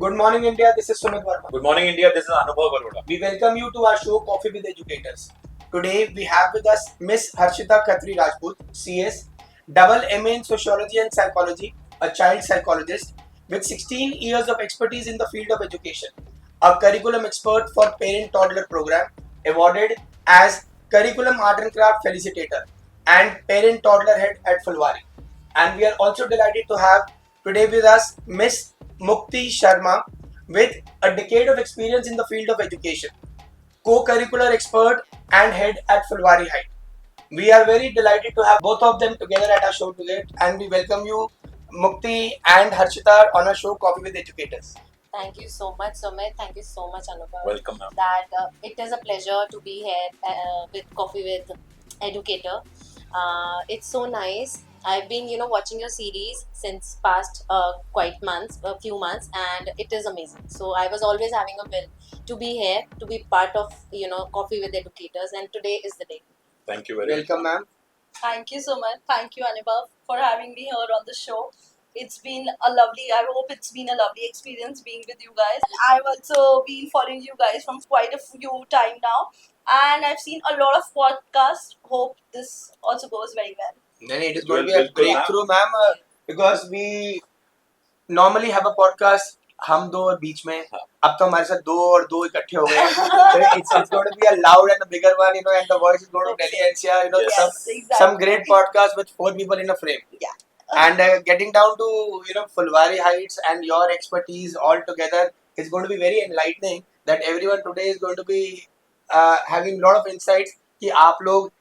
Good morning, India. This is Sumit Verma. Good morning, India. This is Anubhav Arora. We welcome you to our show Coffee with Educators. Today we have with us Miss Harshita Khatri Rajput, CS, double MA in Sociology and Psychology, a child psychologist with 16 years of expertise in the field of education, a curriculum expert for parent-toddler program, awarded as Curriculum Art and Craft Felicitator and Parent-Toddler Head at Fulwari. And we are also delighted to have today with us Miss Mukti Sharma with a decade of experience in the field of education, co-curricular expert and head at Fulwari High. We are very delighted to have both of them together at our show today, and we welcome you, Mukti and Harshita, on our show Coffee with Educators. Thank you so much, Sumit. Thank you so much, Anubhav. Welcome, ma'am. That it is a pleasure to be here with Coffee with Educator. It's so nice. I've been, watching your series since past a few months, and it is amazing. So I was always having a will to be here, to be part of, Coffee with Educators, and today is the day. Thank you very much. Welcome, ma'am. Thank you so much. Thank you, Anubhav, for having me here on the show. It's been I hope it's been a lovely experience being with you guys. I've also been following you guys from quite a few time now. And I've seen a lot of podcasts. Hope this also goes very well. Then it is You going to will be a welcome, ma'am. breakthrough, ma'am, because we normally have a podcast. हम दो और बीच में अब तो हमारे साथ दो और दो इकट्ठे हो गए so it's going to be a loud and a bigger one, and the voice is going to Delhi NCR, Yes. some great podcast with 4 people in a frame. Yeah. And getting down to Fulwari Heights and your expertise all together is going to be very enlightening. That everyone today is going to be having a lot of insights. कि आप लोग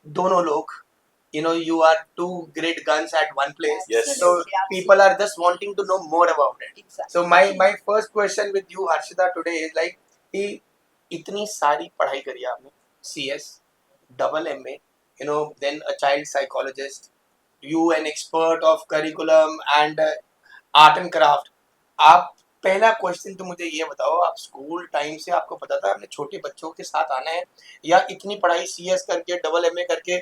दोनों लोग, you are two great guns at one place. Yes. So Absolutely, people are just wanting to know more about it. Exactly. So my first question with you, Harshita, today is like कि इतनी सारी पढ़ाई करी आपने, CS, double MA, then a child psychologist, you an expert of curriculum and art and craft. आप पहला question तो मुझे ये बताओ, आप स्कूल टाइम से आपको पता था आपने छोटे बच्चों के साथ आना है, या इतनी पढ़ाई CS करके डबल MA करके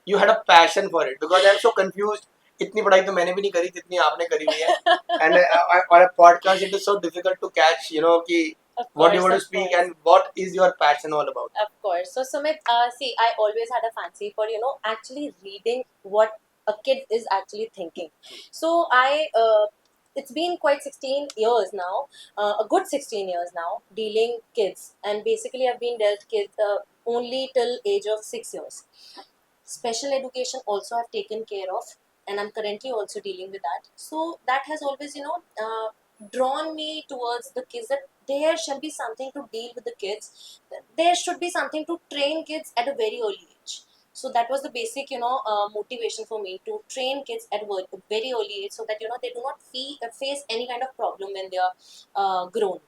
you had a passion for it? Because I am so confused. इतनी पढ़ाई तो मैंने भी नहीं करी जितनी आपने करी हुई है, and on a podcast it is so difficult to catch, कि Of what you course, want to of speak course. and what is your passion all about. Of course. So Sumit, see, I always had a fancy for actually reading what a kid is actually thinking. So it's been quite 16 years now, a good 16 years now, dealing kids, and basically I've been dealt kids only till age of 6 years. Special education also I've taken care of, and I'm currently also dealing with that. So that has always drawn me towards the kids, that there shall be something to deal with the kids. There should be something to train kids at a very early age. So that was the basic motivation for me, to train kids at a very early age, so that they do not face any kind of problem when they are grown.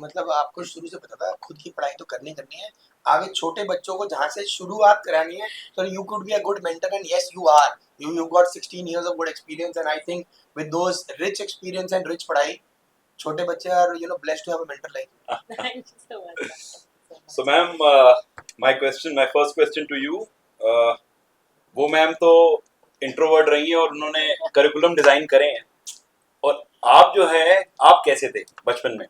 मतलब आपको शुरू से पता था खुद की पढ़ाई तो करनी है, आगे छोटे बच्चों को जहाँ से शुरुआत करानी है, so you could be a good mentor, and yes you are. You got 16 years of good experience, and I think with those rich experience and rich पढ़ाई, छोटे बच्चे are blessed to have a mentor like you. Thank you so much. So, ma'am, my first question to you, वो ma'am तो introvert रही हैं और उन्होंने curriculum design करे हैं, और आप जो है, आप कैसे थे बचपन में?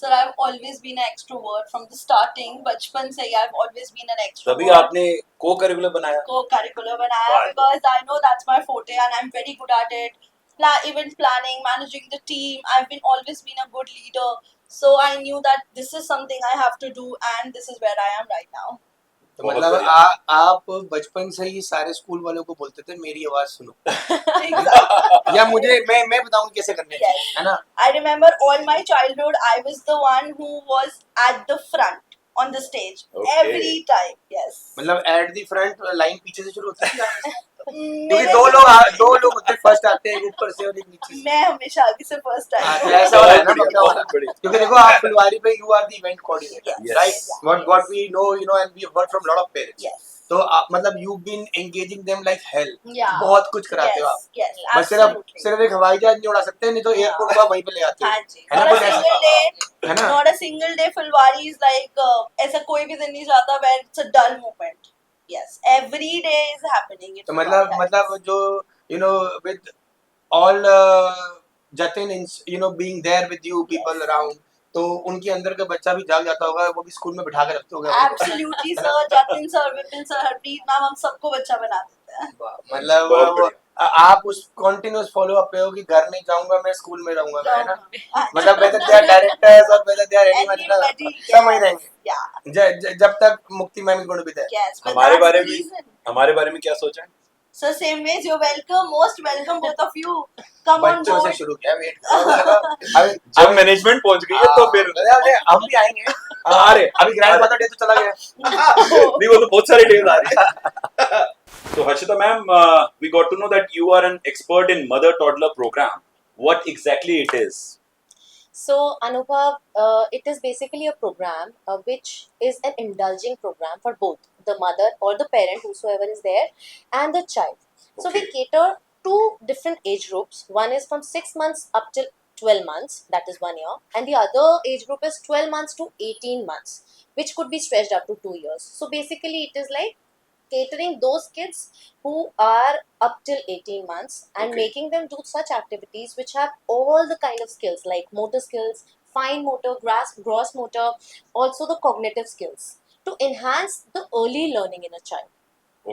Sir, I've always been an extrovert from the starting. बचपन से ही I've always been an extrovert. तभी आपने को करिकुलम बनाया? Co-curricular बनाया because I know that's my forte and I'm very good at it. Event planning, managing the team. I've always been a good leader. So I knew that this is something I have to do, and this is where I am right now. तो बहुत मतलब बढ़िया। आप बचपन से ही सारे school वालों को बोलते थे मेरी आवाज सुनो, Exactly. या मुझे मैं बताऊं कैसे करने हैं, Yes. है ना? I remember all my childhood, I was the one who was at the front on the stage. Okay. Every time. Yes. मतलब एट द फ्रंट लाइन पीछे से शुरू होती है, क्योंकि मेरे- दो लोग होते हैं, फर्स्ट आते हैं ऊपर से और एक नीचे से. मैं हमेशा आगे से फर्स्ट हाँ, टाइम तो ऐसा हो रहा है ना, बढ़िया, पक्का हो रहा है. बहुत बढ़िया। क्योंकि देखो आप फुलवारी पे you are the event coordinator, Yes. Right? What we know, and we work from lot of parents. Yes. तो आप मतलब you been engaging them like hell, Yeah. बहुत कुछ कराते हो आप. Yes, बस absolutely. सिर्फ एक हवाई जहाज नहीं उड़ा सकते, नहीं तो एयरपोर्ट का वहीं पे ले आते हो, हाँ जी. है ना? Not a कुछ ऐसा, single day. है ना? Not a single day Fulwari is like ऐसा कोई भी दिन नहीं जाता where it's a dull moment. Yes, every day is happening. तो मतलब जो with all Jatin, being there with you, people Yes. around, तो उनके अंदर का बच्चा भी जाग जाता होगा, वो भी स्कूल में बिठा के रखते होंगे अपने को, Absolutely, है ना? sir. Jatin sir, Vipin sir, Harpreet ma'am, हम सबको बच्चा बना देते हैं. मतलब बहुत वो बढ़िया। आप उस कॉन्टिन्यूस फॉलो अप पे हो कि घर नहीं जाऊंगा मैं, स्कूल में रहूंगा मैं, है ना? जाऊंगा. मतलब whether they are directors or whether they are anyone, Anybody, सब वहीं रहेंगे Yeah. जब तक मुक्ति ma'am is going to be there. Yes. But हमारे that's बारे the में reason. हमारे बारे में क्या सोचा है? So same ways, you're welcome. Most welcome, both of you. Come on बच्चों से board. शुरू किया, वेट करो अभी जब मैनेजमेंट पहुंच गई है तो फिर हम भी आएंगे, अरे अभी ग्रैंडफादर डे तो चला गया. नहीं, वो तो बहुत सारी डेज आ रही है. So Harshita ma'am, we got to know that you are an expert in mother toddler program. What exactly it is? So, Anubhav, it is basically a program which is an indulging program for both the mother or the parent, whosoever is there, and the child. So, we Okay. cater two different age groups. One is from 6 months up till 12 months, that is 1 year, and the other age group is 12 months to 18 months, which could be stretched up to 2 years. So, basically, it is like catering those kids who are up till 18 months and Okay. making them do such activities which have all the kind of skills like motor skills, fine motor, gross motor, also the cognitive skills to enhance the early learning in a child.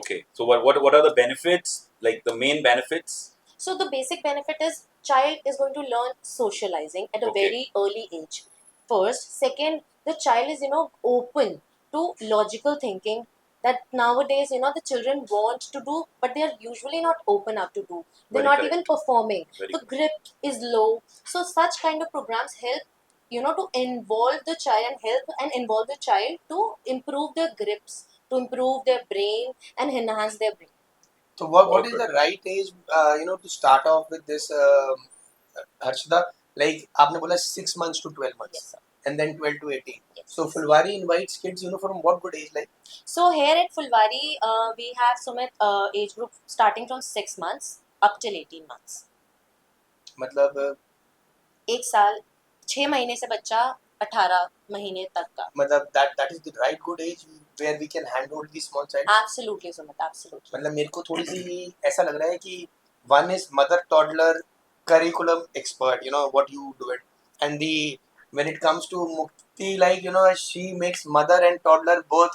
Okay. So what are the benefits? Like the main benefits? So the basic benefit is child is going to learn socializing at a Okay. very early age. First, second, the child is open to logical thinking that nowadays the children want to do, but they are usually not open up to do. They're Very not correct. even performing. Very The correct. grip is low. So such kind of programs help to involve the child and help and involve the child to improve their grips, to improve their brain and enhance their brain. So what बहुत is the बढ़िया. right age, to start off with this, Harshita? Like आपने बोला 6 months to 12 months, Yes, sir. and then 12 to 18. Yes. So Fulwari invites kids, from what good age, like? So here at Fulwari, we have Sumit age group starting from 6 months up till 18 months. मतलब एक साल 6 महीने से बच्चा 18 महीने तक का. मतलब that is the right good age where we can handle the small child. Absolutely, Sumit, absolutely. मतलब मेरे को थोड़ी सी ऐसा लग रहा है कि one is mother toddler curriculum expert, what you do it, and the when it comes to Mukti, like she makes mother and toddler both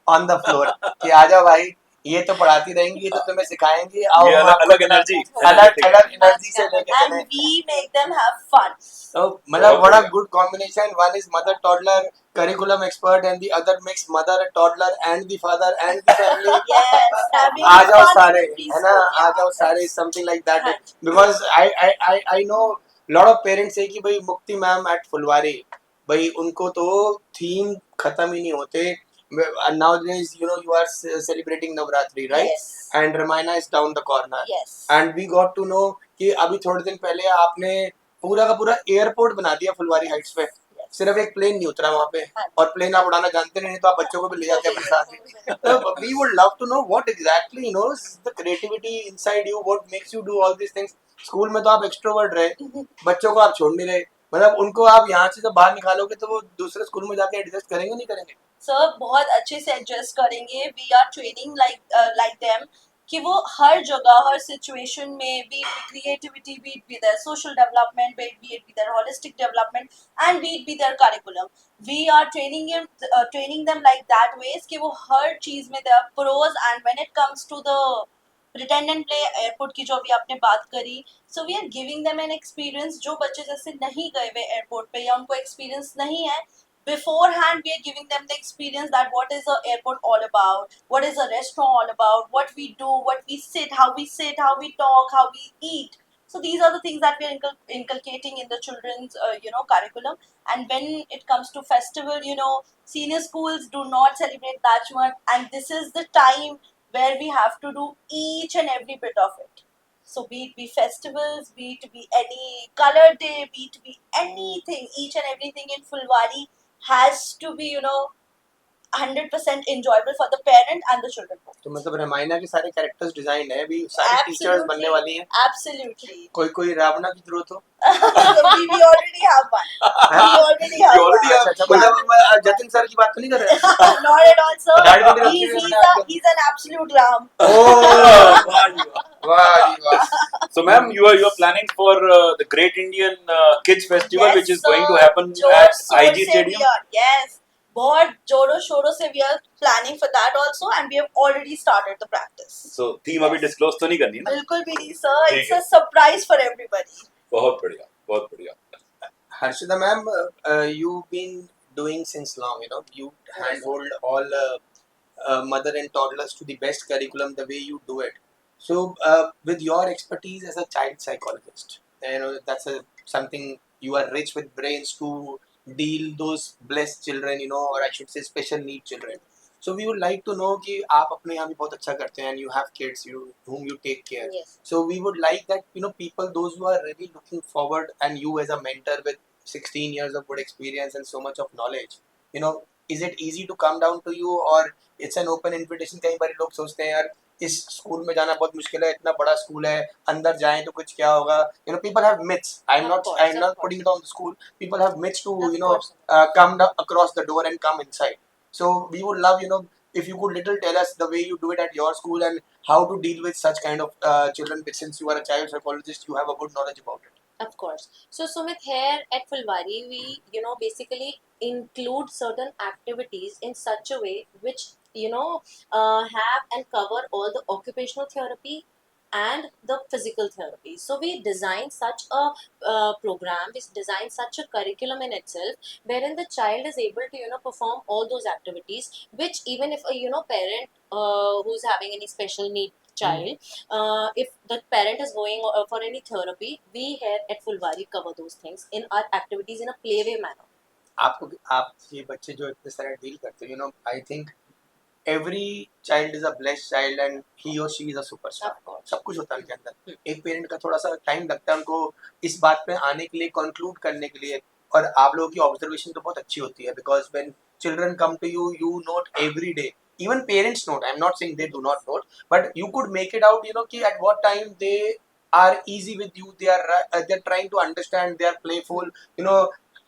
on the floor कि आ जाओ भाई, ये तो पढ़ाती रहेंगी, ये तो तुम्हें सिखाएंगी, आओ ये हम अलग आपको अलग इतना एनर्जी अलग अलग एनर्जी से लेके And चले. we make them have fun. तो मतलब बहुत what a बढ़िया. good combination. One is mother toddler curriculum expert and the other makes mother toddler and the father and the family. Yes, having आ जाओ fun सारे, in the है ना? preschool, आ जाओ सारे, something like that. Because I know lot of parents say कि भाई मुक्ति ma'am at फुलवारी, भाई उनको तो थीम खत्म ही नहीं होते. Nowadays, you are celebrating Navratri, right? Yes. And Ramayana is down the corner. Yes. And we got to know कि अभी थोड़े दिन पहले आपने पूरा का पूरा एयरपोर्ट बना दिया फुलवारी हाइट्स पे. सिर्फ एक प्लेन नहीं उतरा वहाँ पे, और प्लेन आप उड़ाना जानते नहीं तो आप बच्चों को भी ले जाते अपने साथ में. तो we would love to know what exactly the creativity inside you, what makes you do all these things. School में तो आप एक्सट्रोवर्ट रहे, बच्चों को आप छोड़ नहीं रहे, मतलब उनको आप यहाँ से जब बाहर निकालोगे तो वो दूसरे स्कूल में जाके एडजस्ट करेंगे नहीं करेंगे? सर बहुत अच्छे से एडजस्ट करेंगे. We are training like them कि वो हर जगह हर सिचुएशन में be creativity, be it be there social development, be it be there holistic development, and be it be there curriculum. We are training them like that ways कि वो हर चीज में there pros. And when it comes to the pretend and play airport की जो अभी आपने बात करी, so we are giving them an experience. जो बच्चे जैसे नहीं गए हुए एयरपोर्ट पे या उनको एक्सपीरियंस नहीं है, beforehand we are giving them the experience that what is the airport all about, what is a restaurant all about, what we do, what we sit, how we talk, how we eat. So these are the things that we are inculcating in the children's curriculum. And when it comes to festival, senior schools do not celebrate that much, and this is the time where we have to do each and every bit of it. So be it be festivals, be it be any color day, be it be anything, each and everything in Fulwari has to be, 100% enjoyable for the parent and the children both. तो मतलब रामायणा के सारे characters design है, अभी सारी teachers बनने वाली हैं. Absolutely. कोई रावणा की जरूरत हो. We already have one. We already have You already one. have- अच्छा, मतलब जतिन सर की बात तो नहीं कर रहे. Not at all, sir. दाढ़ी तो नहीं रखी हुई है मैंने आपको. He's an absolute ram. वाह जी वाह. So, ma'am, you are planning for the Great Indian Kids Festival, Yes, which is going to sir. happen जोर at शोर IG से Stadium. we are- Yes. बहुत जोरों शोरों से we are planning for that also, and we have already started the practice. So, theme अभी disclose तो नहीं करनी ना? बिल्कुल भी नहीं, sir. ठीक It's है. a surprise for everybody. बहुत बढ़िया, बहुत बढ़िया. Harshita ma'am, you've been doing since long, you know, you handhold all mother and toddlers to the best curriculum the way you do it. So, with your expertise as a child psychologist, you know, something you are rich with brains to deal those blessed children, you know, or I should say special need children. So we would like to know कि आप अपने यहाँ भी बहुत अच्छा करते हैं and you have kids whom you take care. Yes. So we would like that, you know, people, those who are really looking forward, and you as a mentor with 16 years of good experience and so much of knowledge, you know, is it easy to come down to you or it's an open invitation? कई बार लोग सोचते हैं यार इस school में जाना बहुत मुश्किल है, इतना बड़ा स्कूल है, अंदर जाएं तो कुछ क्या होगा. You know, people have myths. I'm Of not course. putting down the school. People have myths to, Of you know, course. come down across the door and come inside. So we would love, you know, if you could little tell us the way you do it at your school and how to deal with such kind of children. Since you are a child psychologist, you have a good knowledge about it. Of course. So Sumit, here at Fulbari, we basically include certain activities in such a way which have and cover all the occupational therapy and the physical therapy. So we design such a program, we design such a curriculum in itself, wherein the child is able to perform all those activities, which even if a parent who's having any special need child, if the parent is going for any therapy, we here at Fulbari cover those things in our activities in a playway manner. आप ये बच्चे जो इतने सारे deal करते हो, you know, I think every child is a blessed child and he or she is a superstar. Of course. सब कुछ होता है उनके अंदर. एक पेरेंट का थोड़ा सा टाइम लगता है उनको इस बात पे आने के लिए, कंक्लूड करने के लिए. और आप लोगों की ऑब्जर्वेशन तो बहुत अच्छी होती है because when children come to you, you note every day. Even parents note. I'm not saying they do not note, but you could make it out, you know, कि at what time they are easy with you. They're trying to understand. They are playful. You know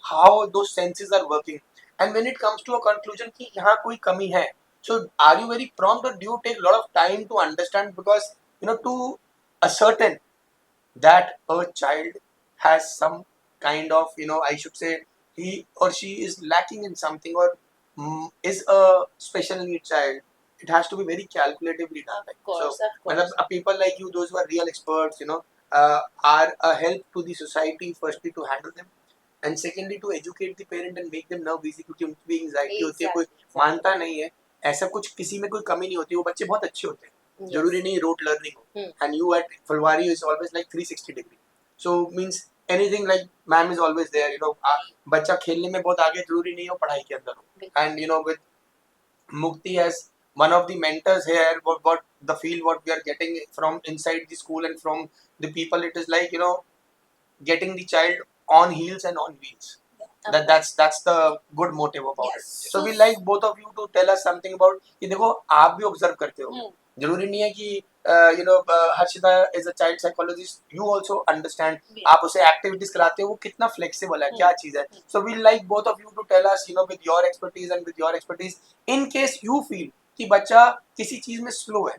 how those senses are working. And when it comes to a conclusion कि यहाँ कोई कमी है, so are you very prompt or do you take a lot of time to understand, because you know to ascertain that a child has some kind of, you know, I should say he or she is lacking in something or is a special need child, it has to be very calculatively done. Of course, So of course. people like you, those who are real experts, you know, are a help to the society, firstly to handle them and secondly to educate the parent and make them nerve easy, क्योंकि उनकी भी anxiety होती है, कोई मानता नहीं है, ऐसा कुछ किसी में कोई कमी नहीं होती, वो बच्चे बहुत अच्छे होते हैं. Yes. जरूरी नहीं rote learning हो. And you at Fulbari is always like 360 degree. So means anything like ma'am is always there, you know. बच्चा खेलने में बहुत आगे, जरूरी नहीं हो पढ़ाई के अंदर हो. And you know with Mukti as one of the mentors here, what the feel what we are getting from inside the school and from the people, it is like, you know, getting the child on heels and on wheels. That's the good motive about Yes. it. So we like both of you to tell us something about कि देखो आप भी observe करते हो. जरूरी नहीं है कि you know Harshita is a child psychologist, you also understand. Yeah. आप उसे activities कराते हो, वो कितना flexible है, क्या चीज है. So we like both of you to tell us, you know, with your expertise and with your expertise, in case you feel कि बच्चा किसी चीज में slow है,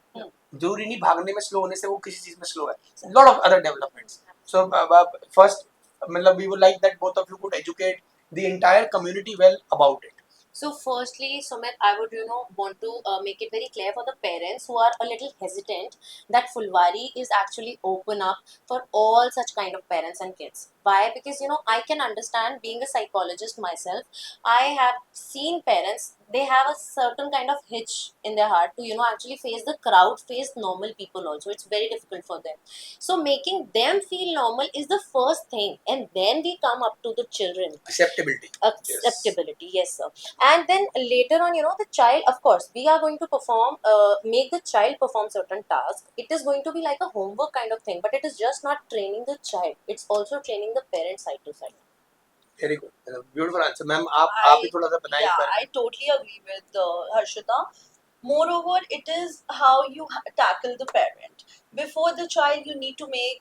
जरूरी नहीं भागने में slow होने से वो किसी चीज में slow है. Lot of other developments. So first, मतलब we would like that both of you could educate the entire community well about it. So firstly, Sumit, I would want to make it very clear for the parents who are a little hesitant that Fulbari is actually open up for all such kind of parents and kids. Why? Because I can understand, being a psychologist myself, I have seen parents, they have a certain kind of hitch in their heart to actually face the crowd, face normal people also. It's very difficult for them. So making them feel normal is the first thing, and then we come up to the children. Acceptability, yes sir. And then later on, the child, of course, we are going to perform, make the child perform certain tasks. It is going to be like a homework kind of thing, but it is just not training the child. It's also training the parent side to side. Very good. Beautiful answer, ma'am. आप भी थोड़ा सा बताएं इस बारे I totally agree with Harshita. Moreover, it is how you tackle the parent. Before the child, you need to make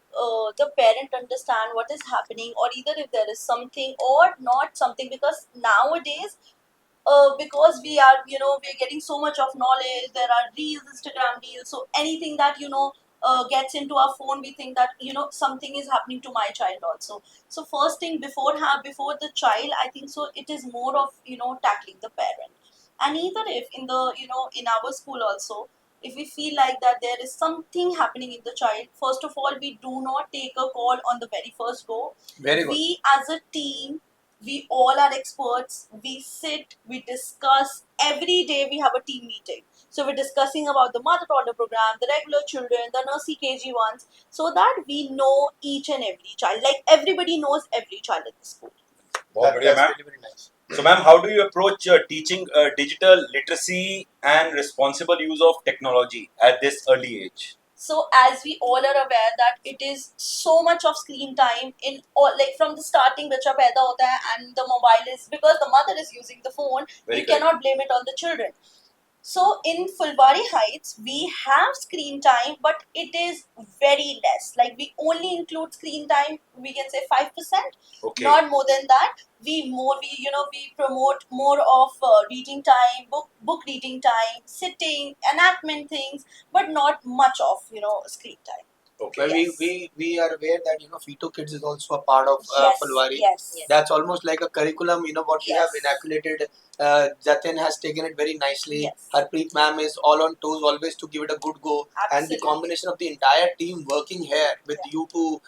the parent understand what is happening, or either if there is something or not something. Because nowadays, because we are, we're getting so much of knowledge. There are reels, Instagram reels, so anything that gets into our phone, we think that something is happening to my child also. So first thing before the child, I think so it is more of tackling the parent. And either if in the in our school also, if we feel like that there is something happening in the child, first of all, we do not take a call on the very first go. Very good. We as a team, we all are experts. We sit, we discuss. Every day we have a team meeting. So we're discussing about the mother toddler program, the regular children, the nursery KG ones, so that we know each and every child. Like everybody knows every child in the school. बहुत बढ़िया That's ma'am. really very nice. So ma'am, how do you approach teaching digital literacy and responsible use of technology at this early age? So as we all are aware that it is so much of screen time in all, like from the starting बच्चा पैदा होता है and the mobile is, because the mother is using the phone, Very we correct. cannot blame it on the children. So in Fulbari Heights, we have screen time, but it is very less. Like we only include screen time, we can say 5%, Okay. not more than that. We promote more of reading time, book reading time, sitting, enactment things, but not much of screen time. Okay. But Yes. we are aware that Fito Kids is also a part of Yes, Fulwari. yes. That's almost like a curriculum. What we have Yes. inoculated. Jatin has taken it very nicely. Yes. Harpreet ma'am is all on toes, always to give it a good go. And the Absolutely. combination of the entire team working here with you two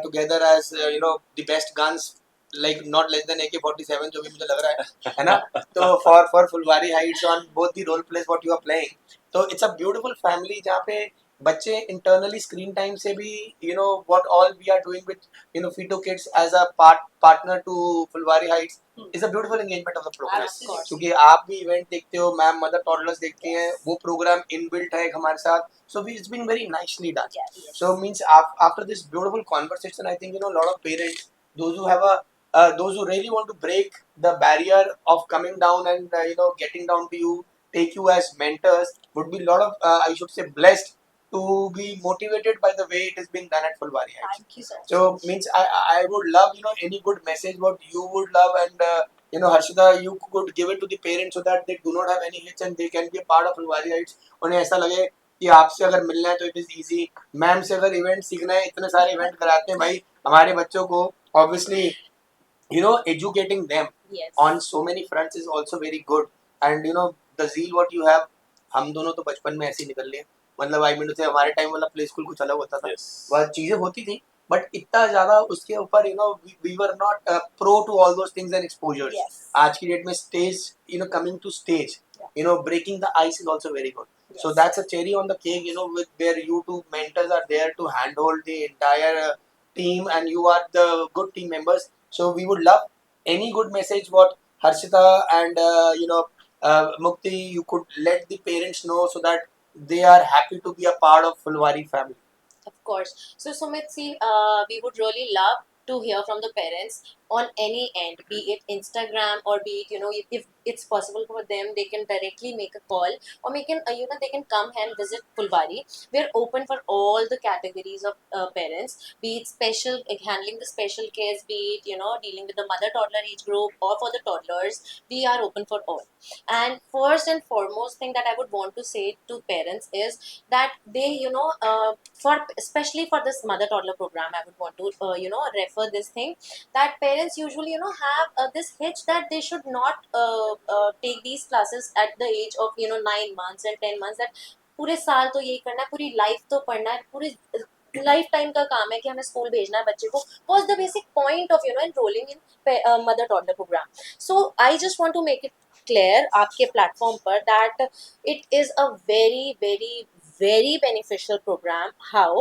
together as the best guns. Like not less than AK-47 जो भी मुझे लग रहा है ना? तो for Fulwari Heights on both the role plays what you are playing. So it's a beautiful family जहाँ पे बच्चे इंटरनली स्क्रीन टाइम से भी what all we are doing with Fito kids as a partner to Phulwari Heights is a beautiful engagement of the program. Absolutely. क्योंकि आप भी event देखते हो, मैम मदर टॉडलर्स देखती हैं, वो प्रोग्राम इनबिल्ट है हमारे साथ. So it's been very nicely done. Yes. So means after this beautiful conversation, I think lot of parents, those who have those who really want to break the barrier of coming down and getting down to you, take you as mentors, would be a lot of I should say blessed to be motivated by the way it is being done at Fulbari Heights. Thank you so much. So means I would love any good message what you would love, and Harshita, you could give it to the parents so that they do not have any hitch and they can be a part of Fulbari Heights. उन्हें ऐसा लगे कि आपसे अगर मिलना है तो it is easy. Ma'am से अगर इवेंट सीखना है, इतने सारे इवेंट कराते हैं भाई हमारे बच्चों को. Obviously educating them Yes. on so many fronts is also very good. And the zeal what you have, हम दोनों तो बचपन में ऐसे ही निकल लिए. मतलब आई मीन से हमारे टाइम वाला प्ले स्कूल कुछ अलग होता था. Yes. वह चीजें होती थी बट इतना ज्यादा उसके ऊपर we were not pro to all those things and exposures. Yes. आज की डेट में stage coming to stage breaking the ice is also very good. Yes. So that's a cherry on the cake, with where you two mentors are there to handhold the entire team, and you are the good team members. So we would love any good message what Harshita and Mukti, you could let the parents know so that they are happy to be a part of Fulwari family. Of course. So Sumit, see, we would really love to hear from the parents on any end, be it Instagram or be it, if it's possible for them, they can directly make a call, or they can, they can come and visit Fulbari. We're open for all the categories of parents, be it special, handling the special case, be it, dealing with the mother toddler age group or for the toddlers. We are open for all. And first and foremost thing that I would want to say to parents is that they, for especially for this mother toddler program, I would want to, refer this thing that parents usually have this hitch that they should not take these classes at the age of 9 months and 10 months, that पूरे साल तो यही करना है, पूरी life तो पढ़ना है, पूरी लाइफ टाइम का काम है कि हमें स्कूल भेजना है बच्चे को. Was the basic point of enrolling in mother toddler program. So I just want to make it clear आपके प्लेटफॉर्म पर that it is a very very very beneficial program. How?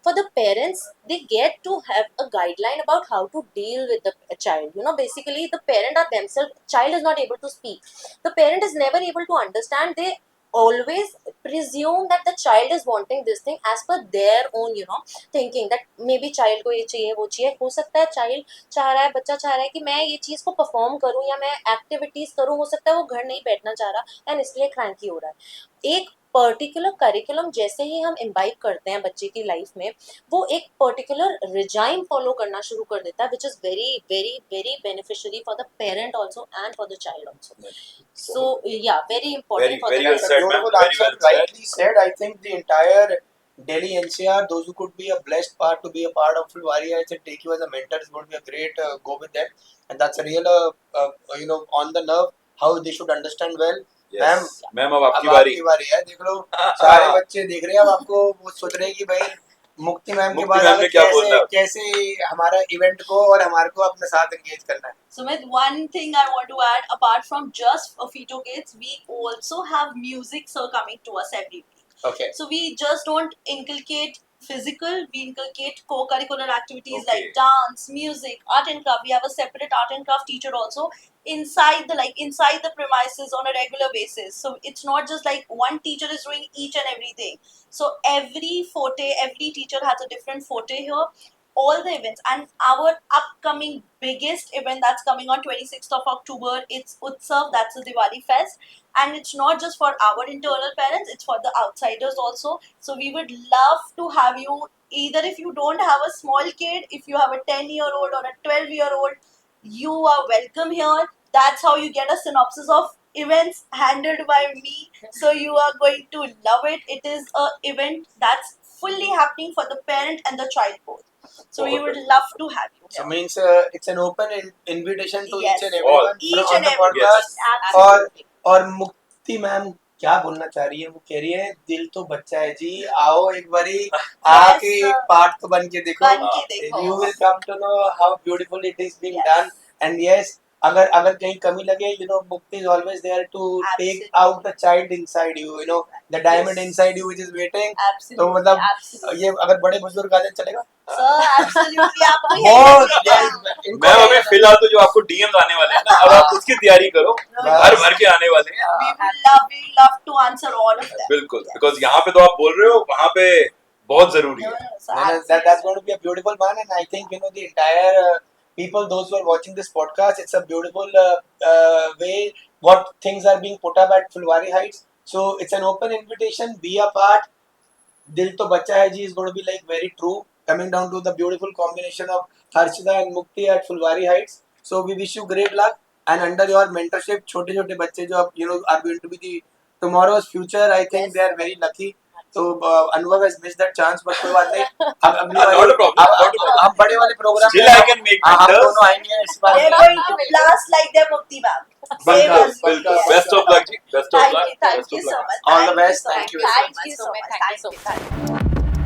For the parents, they get to have a guideline about how to deal with the child. Basically the parent are themselves, child is not able to speak, the parent is never able to understand, they always presume that the child is wanting this thing as per their own thinking, that maybe child को ये चाहिए वो चाहिए, हो सकता है child चाह रहा है, बच्चा चाह रहा है कि मैं ये चीज को परफॉर्म करूं या मैं एक्टिविटीज करूं, हो सकता है वो घर नहीं बैठना चाह रहा एंड इसलिए क्रैंकी हो रहा है। एक पर्टिकुलर करिकुलम जैसे ही हम इम्बाइब करते हैं बच्चे की लाइफ में, वो एक पर्टिकुलर रिजाइम फॉलो करना शुरू कर देता है, which is very very very beneficiary for the parent also and for the child also. So yeah, very important Very- for very the well said, ma'am. Beautiful Very answer, well said. rightly said. I think the entire Delhi NCR, those who could be a blessed part to be a part of Fulwari Heights and take you as a mentor is going to be a great go with them, and that's a real on the nerve how they should understand well. Yes. Ma'am अब अब आपकी बारी। आपकी बारी है, देख लो सारे बच्चे देख रहे हैं, अब आपको वो सोच रहे हैं कि भाई मुक्ति मैम के मुक्ति बाद मैम आगे ने क्या बोला? कैसे हमारा इवेंट को और हमारे को अपने साथ एंगेज करना है। Sumit, one thing I want to add, apart from just Fito Kids, we also have music sir coming to us every week. Okay. So we just don't inculcate physical, we inculcate co-curricular activities Okay. like dance, music, art and craft. We have a separate art and craft teacher also inside the premises on a regular basis. So it's not just like one teacher is doing each and everything. So every teacher has a different forte here. All the events and our upcoming biggest event that's coming on 26th of October, it's Utsav, that's the Diwali fest, and it's not just for our internal parents, it's for the outsiders also. So we would love to have you, either if you don't have a small kid, if you have a 10-year-old or a 12-year-old, you are welcome here. That's how you get a synopsis of events handled by me, so you are going to love it. It is a event that's fully happening for the parent and the child both. So we would love to have you So here. means it's an open invitation to Yes. each and everyone Each on and the everyone. podcast. Absolutely. और मुक्ति ma'am क्या बोलना चाह रही है, वो कह रही है दिल तो बच्चा है जी, आओ एक बारी आके sir. एक पार्ट तो बन के देखो, बन के देखो. you will come to know how beautiful it is being Yes. done. And yes, अगर कहीं कमी लगे, Mukti is always there to take Absolutely. out the child inside you, the diamond Yes. inside you which is waiting. Absolutely. तो मतलब absolutely. ये अगर बड़े बुजुर्ग आ जाए चलेगा? Sir, absolutely. आपको यही बहुत चाहिए. इनको मैम अभी फिलहाल तो जो आपको डीएम आने वाले हैं ना, अब आप उसकी तैयारी करो, भर भर के आने वाले हैं। We love to answer all of them. बिल्कुल, बिकॉज यहाँ पे तो आप बोल रहे हो, वहाँ पे बहुत जरूरी No, है। no, sir, That's going to be a beautiful one, and I think the entire people, those who are watching this podcast, it's a beautiful way what things are being put up at Fulwari Heights. So it's an open invitation. Be a part. Dil to bacha hai ji is going to be like very true, coming down to the beautiful combination of Harshita and Mukti at Fulwari Heights. So we wish you great luck, and under your mentorship, छोटे बच्चे जो are going to be the tomorrow's future. I think Yes. they are very lucky. तो अनुभव has missed that chance, but कोई बात नहीं, अब अगली Not a bar problem, not a problem. हम बड़े वाले program Still I can make हम mentors. दोनों आएंगे इस बार। They're going to blast like their Mukti ma'am. Same बिल्कुल, as me. बिल्कुल, Yes. बेस्ट ऑफ लक जी, best of Thank luck, you, thank you so much. All the Thank best, so thank much. you. Thank you so much. Thank you so much. Thank you.